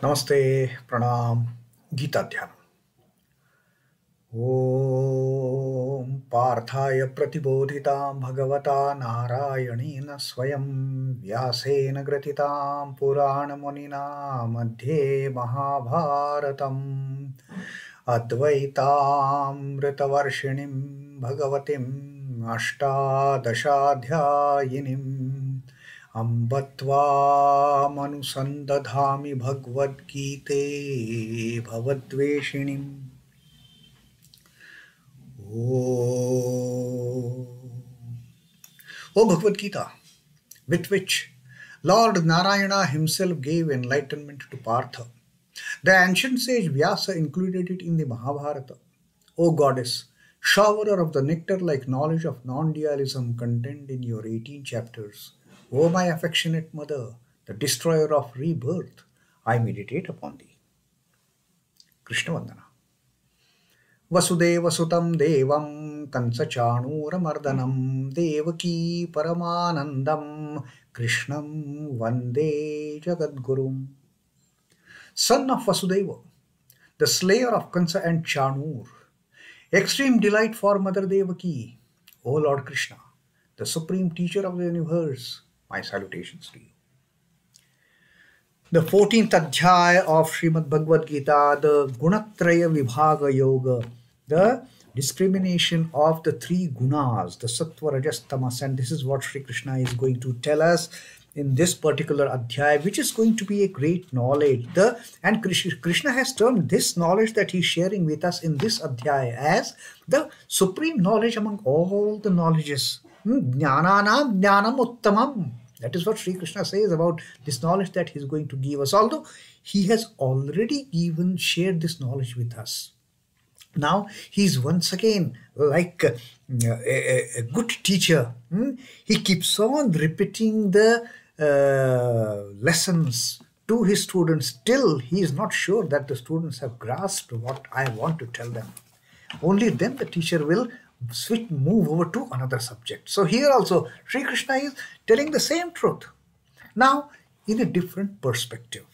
Namaste, Pranam, Gita Dhyana. Om Parthaya Pratibodhitam Bhagavata Narayanena Swayam Vyasena Gratitam Purana Munina Madhye Mahabharatam Advaitam Ritavarshinim Bhagavatim Ashtadashaadhyayinim Ambatva manusandadhami Bhagavad Gite Bhavadveshinim. O Bhagavad Gita, with which Lord Narayana himself gave enlightenment to Partha, the ancient sage Vyasa included it in the Mahabharata. O Goddess, showerer of the nectar-like knowledge of non-dualism contained in your 18 chapters, O my affectionate mother, the destroyer of rebirth, I meditate upon thee. Krishna Vandana. Vasudeva Sutam Devam Kansachanuramardanam Devaki Paramanandam Krishnam Vande Jagadgurum. Son of Vasudeva, the slayer of Kansa and Chanur, extreme delight for Mother Devaki, O Lord Krishna, the supreme teacher of the universe, my salutations to you. The 14th Adhyaya of Srimad Bhagavad Gita, the Guna Traya Vibhag Yoga, the discrimination of the three gunas, the Sattva, Rajas, Tamas, and this is what Sri Krishna is going to tell us in this particular Adhyaya, which is going to be a great knowledge. And Krishna has termed this knowledge that he is sharing with us in this Adhyaya as the supreme knowledge among all the knowledges. Jnananam jnanam uttamam. That is what Sri Krishna says about this knowledge that he is going to give us, although he has already shared this knowledge with us. Now he is once again like a good teacher. He keeps on repeating the lessons to his students till he is not sure that the students have grasped what I want to tell them. Only then the teacher will move over to another subject. So here also Sri Krishna is telling the same truth, now in a different perspective.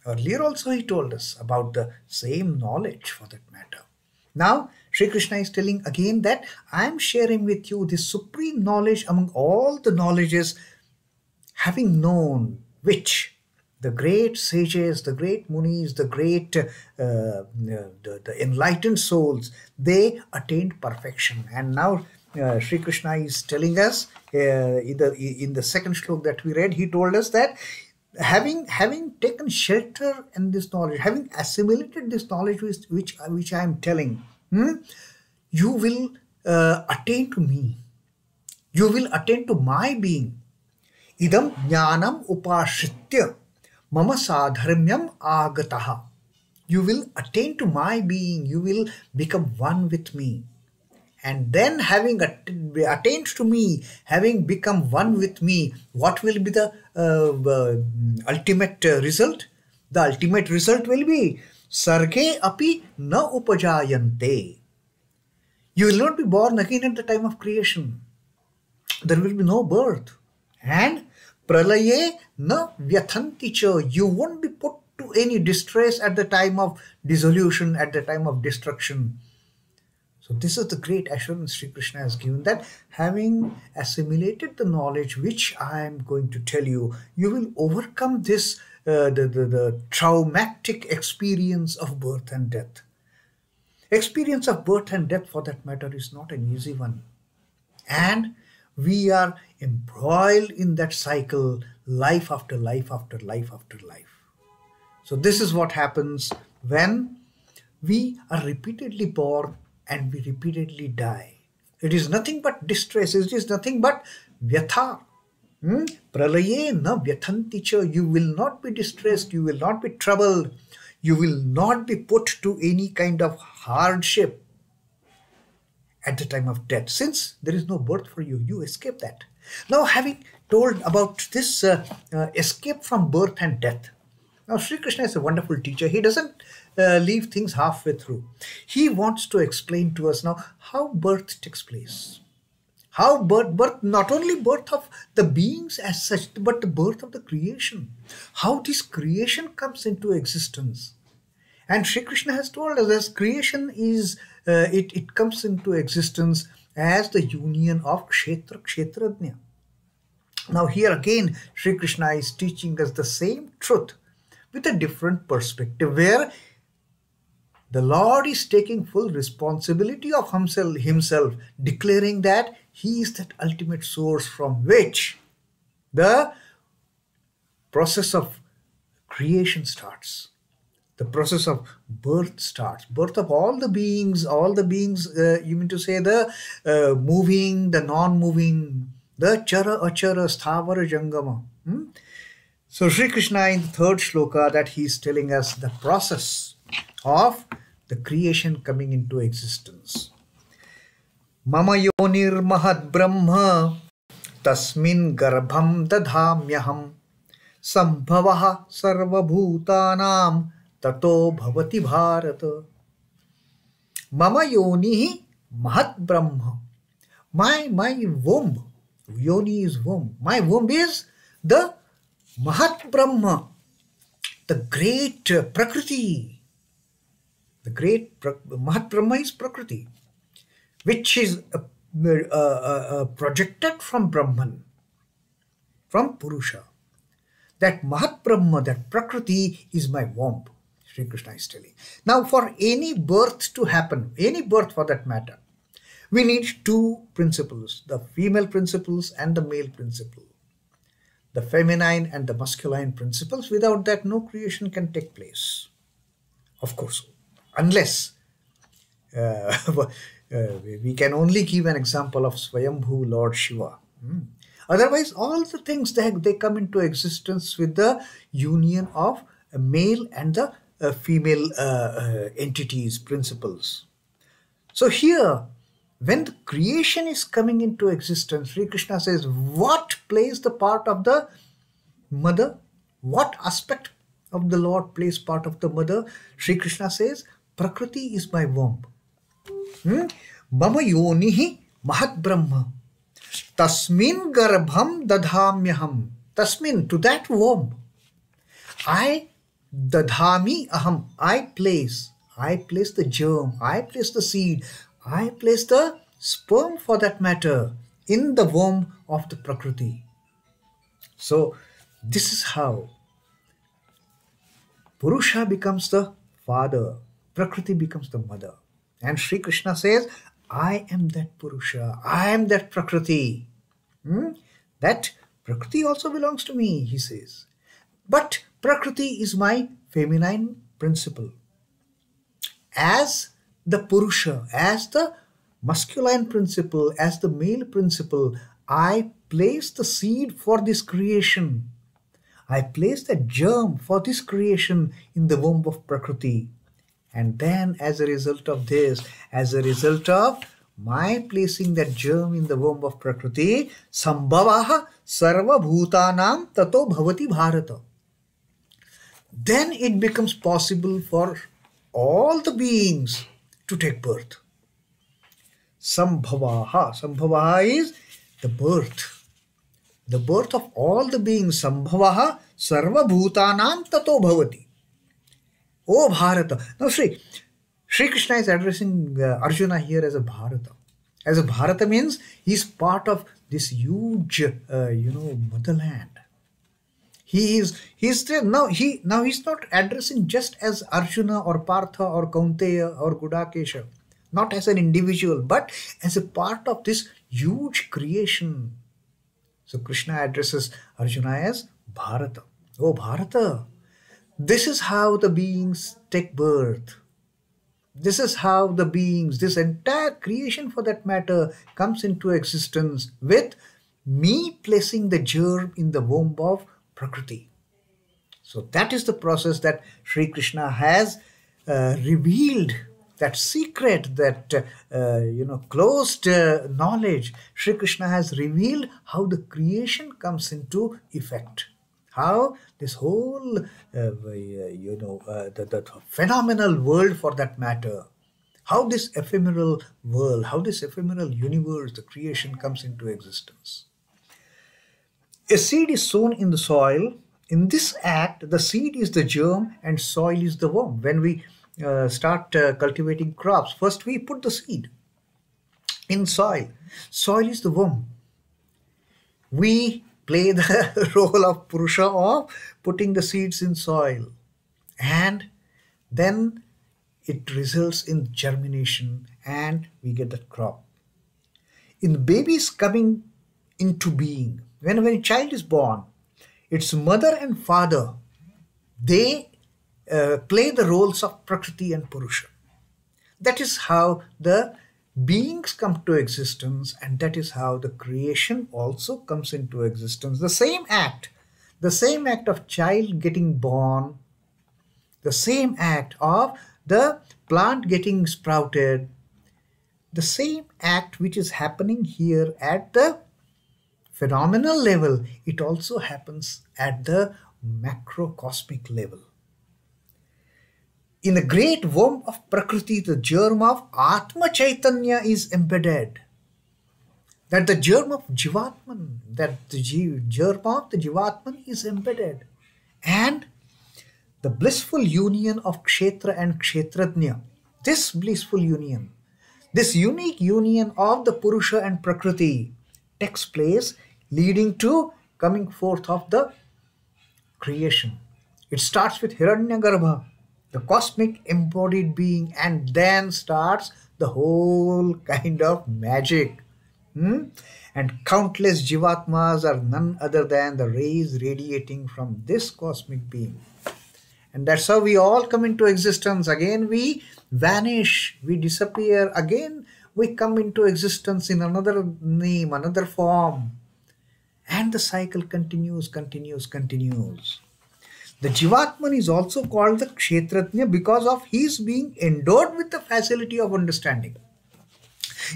Earlier also he told us about the same knowledge for that matter. Now Sri Krishna is telling again that I am sharing with you this supreme knowledge among all the knowledges, having known which the great sages, the great munis, the great the enlightened souls, they attained perfection. And now Sri Krishna is telling us in the second shloka that we read, he told us that having taken shelter in this knowledge, having assimilated this knowledge which I am telling, you will attain to me. You will attain to my being. Idam jnanam upashritya mama sadharmyam agataha. You will attain to my being. You will become one with me. And then having attained to me, having become one with me, what will be the ultimate result? The ultimate result will be sarge api na upajayante. You will not be born again at the time of creation. There will be no birth. And pralaye na vyathanti cha. You won't be put to any distress at the time of dissolution, at the time of destruction. So this is the great assurance Sri Krishna has given, that having assimilated the knowledge which I am going to tell you, you will overcome this the traumatic experience of birth and death. Experience of birth and death, for that matter, is not an easy one. And we are embroiled in that cycle, life after life after life after life. So this is what happens when we are repeatedly born and we repeatedly die. It is nothing but distress. It is nothing but vyatha. Pralaye na vyathanti cha. You will not be distressed. You will not be troubled. You will not be put to any kind of hardship at the time of death. Since there is no birth for you, you escape that. Now, having told about this escape from birth and death, now Sri Krishna is a wonderful teacher. He doesn't leave things halfway through. He wants to explain to us now how birth takes place, How birth, not only birth of the beings as such, but the birth of the creation. How this creation comes into existence. And Sri Krishna has told us that creation is, it comes into existence as the union of Kshetra, Kshetrajna. Now here again, Sri Krishna is teaching us the same truth with a different perspective, where the Lord is taking full responsibility of himself, declaring that he is that ultimate source from which the process of creation starts. The process of birth starts. Birth of all the beings, you mean to say the moving, the non-moving, the chara, achara, sthavara, jangama. So Sri Krishna in the third shloka, that he is telling us the process of the creation coming into existence. Mama yonirmahad brahma tasmingarbhaṃ dadhāmyaham sambhavaḥ sarvabhūtānāṃ tato bhavati bhārata. Mama yonihi mahat brahma. My womb. Yoni is womb. My womb is the Mahat Brahma, the great Prakriti. The great Mahat Brahma is Prakriti, which is projected from Brahman, from Purusha. That Mahat Brahma, that Prakriti is my womb, Sri Krishna is telling. Now for any birth to happen, any birth for that matter, we need two principles, the female principles and the male principle. The feminine and the masculine principles. Without that, no creation can take place. Of course, unless we can only give an example of Swayambhu Lord Shiva. Otherwise, all the things they come into existence with the union of a male and the female entities, principles. So here, when the creation is coming into existence, Sri Krishna says, what plays the part of the mother? What aspect of the Lord plays part of the mother? Sri Krishna says, Prakriti is my womb. Mama yonihi mahat brahma. Tasmingarbhaṃ dadhāmyaham. Tasmin, to that womb. I dadhāmyaham. I place the germ. I place the seed. I place the sperm, for that matter, in the womb of the Prakriti. So this is how Purusha becomes the father, Prakriti becomes the mother. And Sri Krishna says, I am that Purusha, I am that Prakriti. That Prakriti also belongs to me, he says. But Prakriti is my feminine principle. As the Purusha, as the masculine principle, as the male principle, I place the seed for this creation. I place the germ for this creation in the womb of Prakriti. And then as a result of this, as a result of my placing that germ in the womb of Prakriti, sambhavaḥ sarvabhūtānāṃ tato bhavati bhārata. Then it becomes possible for all the beings to take birth. Sambhavaḥ is the birth of all the beings. Sambhavaḥ sarvabhūtānāṃ tato bhavati. Oh Bharata. Now Sri Krishna is addressing Arjuna here as a Bharata. As a Bharata means he's part of this huge, motherland. He's he's not addressing just as Arjuna or Partha or Kaunteya or Gudakesha, not as an individual, but as a part of this huge creation. So Krishna addresses Arjuna as Bharata. Oh Bharata, this is how the beings take birth. This is how the beings, this entire creation for that matter, comes into existence with me placing the germ in the womb of Prakriti. So that is the process that Sri Krishna has revealed, that secret, that closed knowledge. Sri Krishna has revealed how the creation comes into effect. How this whole, the phenomenal world for that matter How this ephemeral world, how this ephemeral universe, the creation comes into existence. A seed is sown in the soil. In this act, the seed is the germ and soil is the worm. When we start cultivating crops, first we put the seed in soil. Soil is the worm. We play the role of Purusha of putting the seeds in soil. And then it results in germination and we get that crop. In babies coming into being, when a child is born, its mother and father, they play the roles of Prakriti and Purusha. That is how the beings come to existence, and that is how the creation also comes into existence. The same act of child getting born, the same act of the plant getting sprouted, the same act which is happening here at the phenomenal level, it also happens at the macrocosmic level. In the great worm of Prakriti, the germ of Atma Chaitanya is embedded. That the germ of Jivatman, that the germ of the Jivatman is embedded. And the blissful union of Kshetra and Kshetrajna, this blissful union, this unique union of the Purusha and Prakriti takes place, leading to coming forth of the creation. It starts with Hiranyagarbha, the cosmic embodied being, and then starts the whole kind of magic. And countless Jivatmas are none other than the rays radiating from this cosmic being. And that's how we all come into existence. Again we vanish, we disappear. Again we come into existence in another name, another form. And the cycle continues. The Jivatman is also called the Kshetrajna because of his being endowed with the facility of understanding.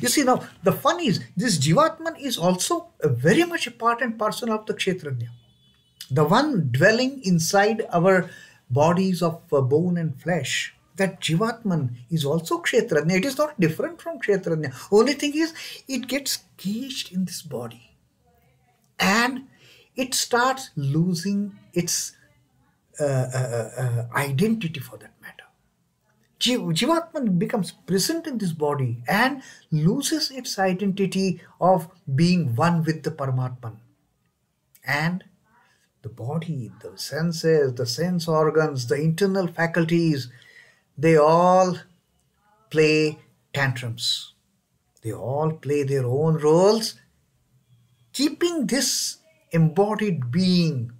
You see, now the fun is this Jivatman is also very much a part and parcel of the Kshetrajna. The one dwelling inside our bodies of bone and flesh. That Jivatman is also Kshetrajna. It is not different from Kshetrajna. Only thing is, it gets caged in this body. And it starts losing its identity for that matter. Jivatman becomes present in this body and loses its identity of being one with the Paramatman. And the body, the senses, the sense organs, the internal faculties, they all play tantrums. They all play their own roles, keeping this embodied being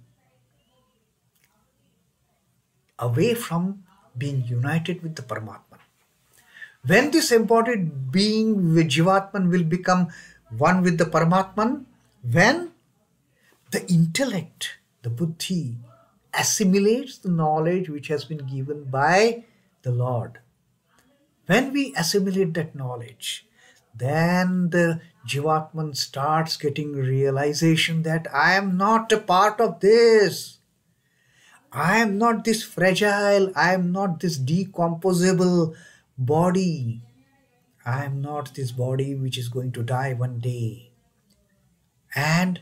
away from being united with the Paramatman. When this embodied being with Jivatman will become one with the Paramatman, when the intellect, the buddhi, assimilates the knowledge which has been given by the Lord. When we assimilate that knowledge, then the Jivatman starts getting realization that I am not a part of this. I am not this fragile, I am not this decomposable body. I am not this body which is going to die one day. And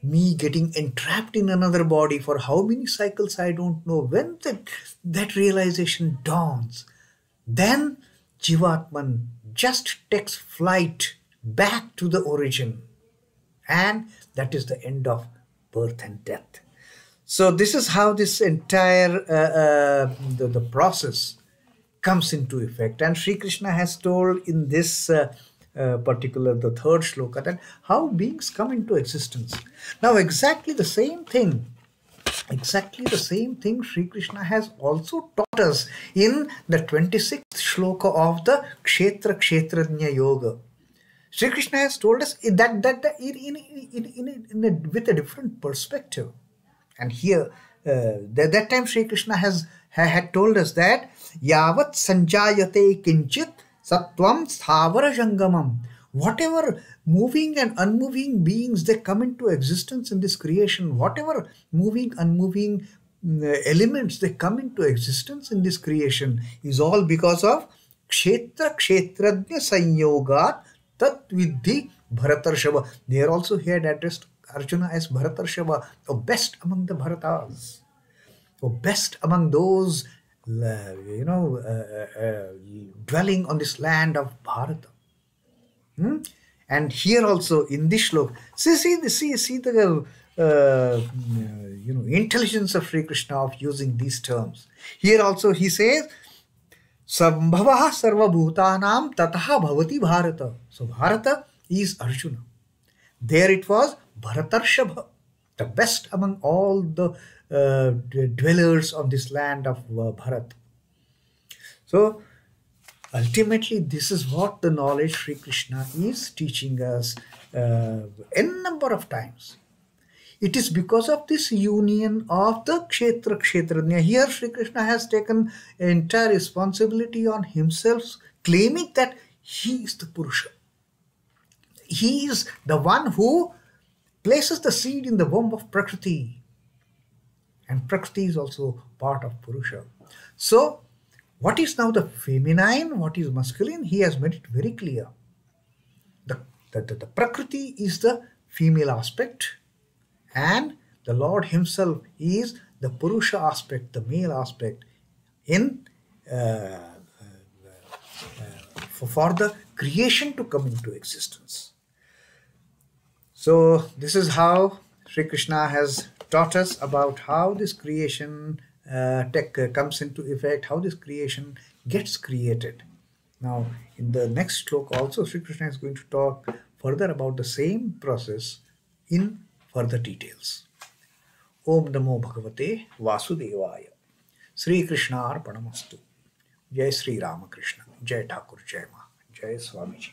me getting entrapped in another body for how many cycles I don't know. When that realization dawns, then Jivatman just takes flight back to the origin. And that is the end of birth and death. So this is how this entire the process comes into effect. And Sri Krishna has told in this particular, the third shloka, that how beings come into existence. Now exactly the same thing Sri Krishna has also taught us in the 26th shloka of the Kshetra Kshetrajna Yoga. Sri Krishna has told us that with a different perspective. And here, that time Sri Krishna had told us that Yavat sanjayate kinchit sattvam sthavara jangamam. Whatever moving and unmoving beings, they come into existence in this creation. Whatever moving, unmoving elements, they come into existence in this creation is all because of kshetra kshetrajna sanyogat tat vidhi Bharatarshava. There also he had addressed Arjuna as Bharatarshava, the best among the Bharatas, the best among those dwelling on this land of Bharata. And here also in this shloka, see the intelligence of Sri Krishna of using these terms. Here also he says, sambhavaḥ sarvabhūtānāṃ tatah bhavati bhārata. So Bharata is Arjuna. There it was Bharatarshava, the best among all the dwellers on this land of Bharat. So ultimately, this is what the knowledge Sri Krishna is teaching us n number of times. It is because of this union of the kshetra kshetrajna. Here Sri Krishna has taken entire responsibility on himself, claiming that he is the Purusha. He is the one who places the seed in the womb of Prakriti. And Prakriti is also part of Purusha. So, what is now the feminine, what is masculine? He has made it very clear. The Prakriti is the female aspect, and the Lord himself is the Purusha aspect, the male aspect, in for the creation to come into existence. So this is how Sri Krishna has taught us about how this creation comes into effect, how this creation gets created. Now, in the next shloka also, Sri Krishna is going to talk further about the same process in further details. Om Namo Bhagavate Vasudevaya. Sri Krishna Arpanamastu. Jai Sri Ramakrishna. Jai Thakur. Jai Ma. Jai Swamiji.